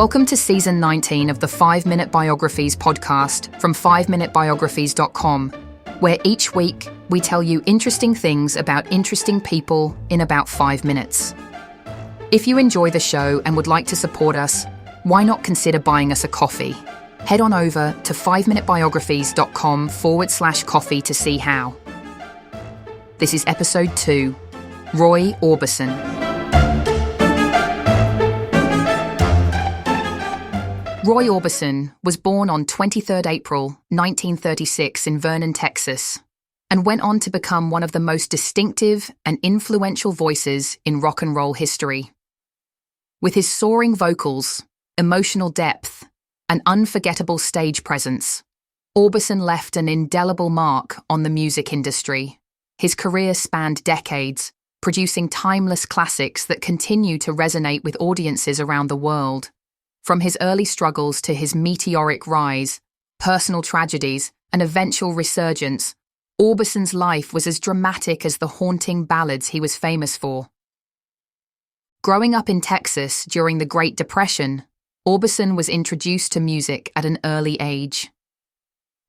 Welcome to Season 19 of the 5-Minute Biographies podcast from 5minutebiographies.com, where each week we tell you interesting things about interesting people in about 5 minutes. If you enjoy the show and would like to support us, why not consider buying us a coffee? Head on over to 5minutebiographies.com/coffee to see how. This is Episode 2, Roy Orbison. Roy Orbison was born on 23 April 1936 in Vernon, Texas, and went on to become one of the most distinctive and influential voices in rock and roll history. With his soaring vocals, emotional depth, and unforgettable stage presence, Orbison left an indelible mark on the music industry. His career spanned decades, producing timeless classics that continue to resonate with audiences around the world. From his early struggles to his meteoric rise, personal tragedies, and eventual resurgence, Orbison's life was as dramatic as the haunting ballads he was famous for. Growing up in Texas during the Great Depression, Orbison was introduced to music at an early age.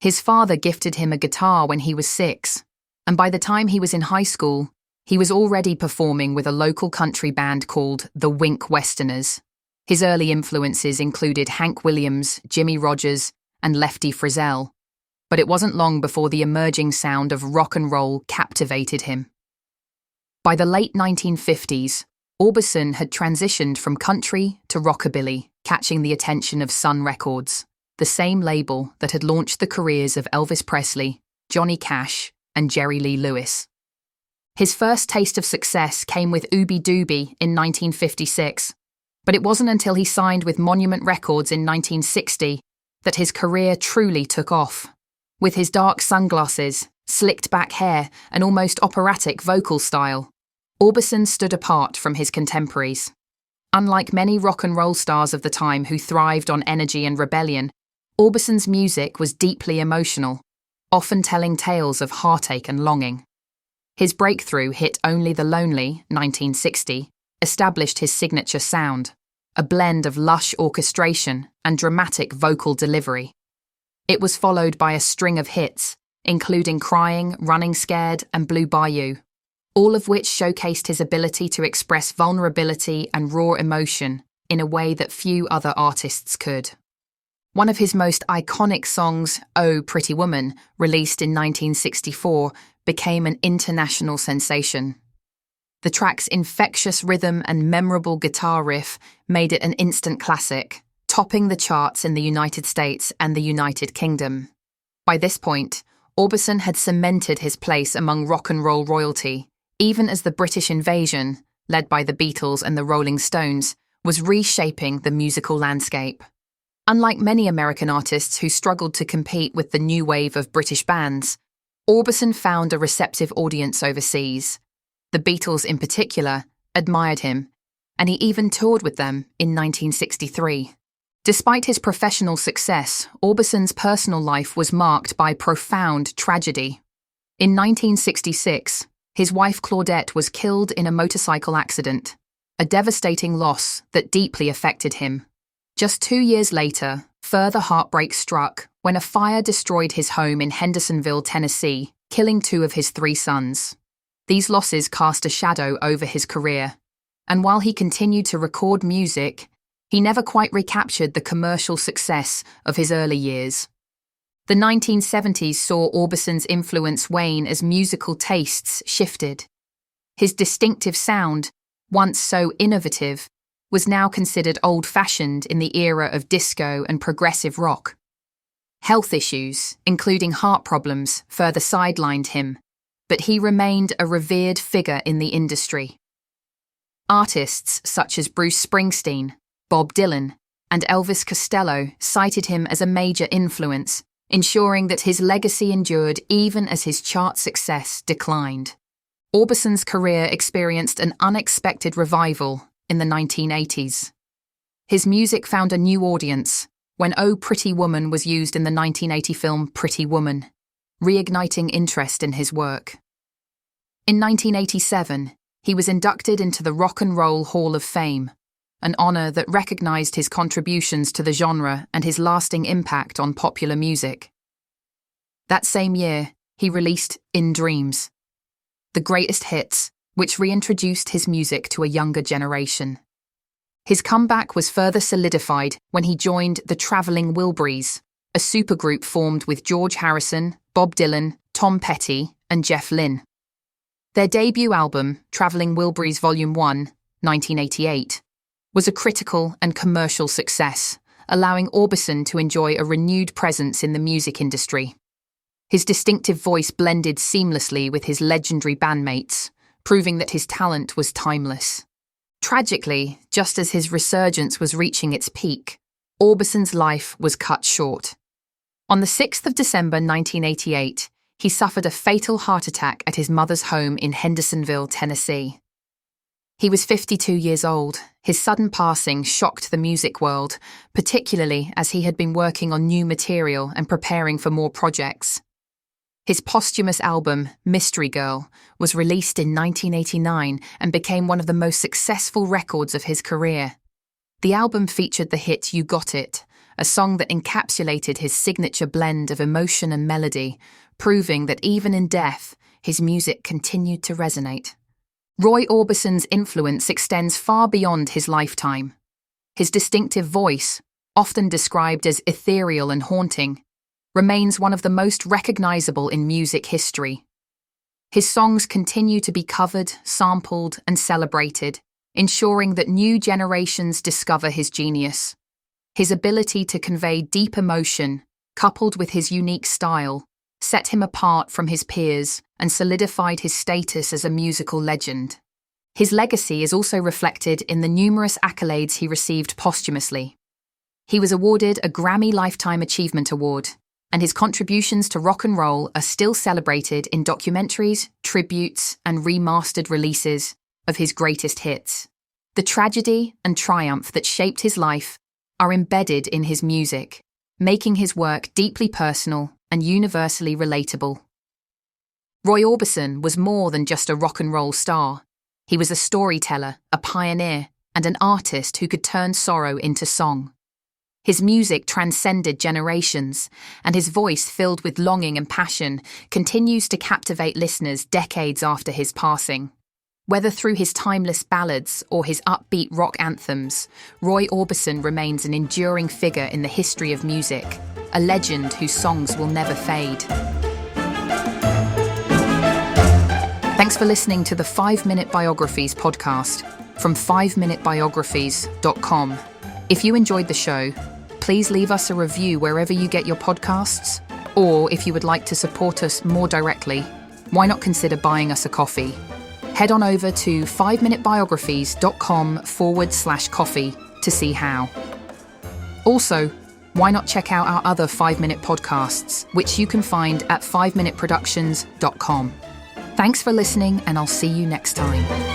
His father gifted him a guitar when he was 6, and by the time he was in high school, he was already performing with a local country band called the Wink Westerners. His early influences included Hank Williams, Jimmie Rodgers, and Lefty Frizzell, but it wasn't long before the emerging sound of rock and roll captivated him. By the late 1950s, Orbison had transitioned from country to rockabilly, catching the attention of Sun Records, the same label that had launched the careers of Elvis Presley, Johnny Cash, and Jerry Lee Lewis. His first taste of success came with Ooby Dooby in 1956, but it wasn't until he signed with Monument Records in 1960 that his career truly took off. With his dark sunglasses, slicked back hair, and almost operatic vocal style, Orbison stood apart from his contemporaries. Unlike many rock and roll stars of the time who thrived on energy and rebellion, Orbison's music was deeply emotional, often telling tales of heartache and longing. His breakthrough hit Only the Lonely, 1960, established his signature sound, a blend of lush orchestration and dramatic vocal delivery. It was followed by a string of hits, including Crying, Running Scared, and Blue Bayou, all of which showcased his ability to express vulnerability and raw emotion in a way that few other artists could. One of his most iconic songs, Oh, Pretty Woman, released in 1964, became an international sensation. The track's infectious rhythm and memorable guitar riff made it an instant classic, topping the charts in the United States and the United Kingdom. By this point, Orbison had cemented his place among rock and roll royalty, even as the British invasion, led by the Beatles and the Rolling Stones, was reshaping the musical landscape. Unlike many American artists who struggled to compete with the new wave of British bands, Orbison found a receptive audience overseas. The Beatles, in particular, admired him, and he even toured with them in 1963. Despite his professional success, Orbison's personal life was marked by profound tragedy. In 1966, his wife Claudette was killed in a motorcycle accident, a devastating loss that deeply affected him. Just 2 years later, further heartbreak struck when a fire destroyed his home in Hendersonville, Tennessee, killing 2 of his 3 sons. These losses cast a shadow over his career, and while he continued to record music, he never quite recaptured the commercial success of his early years. The 1970s saw Orbison's influence wane as musical tastes shifted. His distinctive sound, once so innovative, was now considered old-fashioned in the era of disco and progressive rock. Health issues, including heart problems, further sidelined him, but he remained a revered figure in the industry. Artists such as Bruce Springsteen, Bob Dylan, and Elvis Costello cited him as a major influence, ensuring that his legacy endured even as his chart success declined. Orbison's career experienced an unexpected revival in the 1980s. His music found a new audience when Oh, Pretty Woman was used in the 1980 film Pretty Woman, reigniting interest in his work. In 1987, he was inducted into the Rock and Roll Hall of Fame, an honor that recognized his contributions to the genre and his lasting impact on popular music. That same year, he released In Dreams, the greatest hits, which reintroduced his music to a younger generation. His comeback was further solidified when he joined the Traveling Wilburys, a supergroup formed with George Harrison, Bob Dylan, Tom Petty, and Jeff Lynne. Their debut album, Traveling Wilburys Volume 1, 1988, was a critical and commercial success, allowing Orbison to enjoy a renewed presence in the music industry. His distinctive voice blended seamlessly with his legendary bandmates, proving that his talent was timeless. Tragically, just as his resurgence was reaching its peak, Orbison's life was cut short. On the 6th of December 1988, he suffered a fatal heart attack at his mother's home in Hendersonville, Tennessee. He was 52 years old. His sudden passing shocked the music world, particularly as he had been working on new material and preparing for more projects. His posthumous album, Mystery Girl, was released in 1989 and became one of the most successful records of his career. The album featured the hit You Got It, a song that encapsulated his signature blend of emotion and melody, proving that even in death, his music continued to resonate. Roy Orbison's influence extends far beyond his lifetime. His distinctive voice, often described as ethereal and haunting, remains one of the most recognizable in music history. His songs continue to be covered, sampled, and celebrated, ensuring that new generations discover his genius. His ability to convey deep emotion, coupled with his unique style, set him apart from his peers and solidified his status as a musical legend. His legacy is also reflected in the numerous accolades he received posthumously. He was awarded a Grammy Lifetime Achievement Award, and his contributions to rock and roll are still celebrated in documentaries, tributes, and remastered releases of his greatest hits. The tragedy and triumph that shaped his life are embedded in his music, making his work deeply personal and universally relatable. Roy Orbison was more than just a rock and roll star. He was a storyteller, a pioneer, and an artist who could turn sorrow into song. His music transcended generations, and his voice, filled with longing and passion, continues to captivate listeners decades after his passing. Whether through his timeless ballads or his upbeat rock anthems, Roy Orbison remains an enduring figure in the history of music, a legend whose songs will never fade. Thanks for listening to the 5-Minute Biographies podcast from 5minutebiographies.com. If you enjoyed the show, please leave us a review wherever you get your podcasts, or if you would like to support us more directly, why not consider buying us a coffee? Head on over to 5minutebiographies.com/coffee to see how. Also, why not check out our other 5-minute podcasts, which you can find at 5minuteproductions.com. Thanks for listening, and I'll see you next time.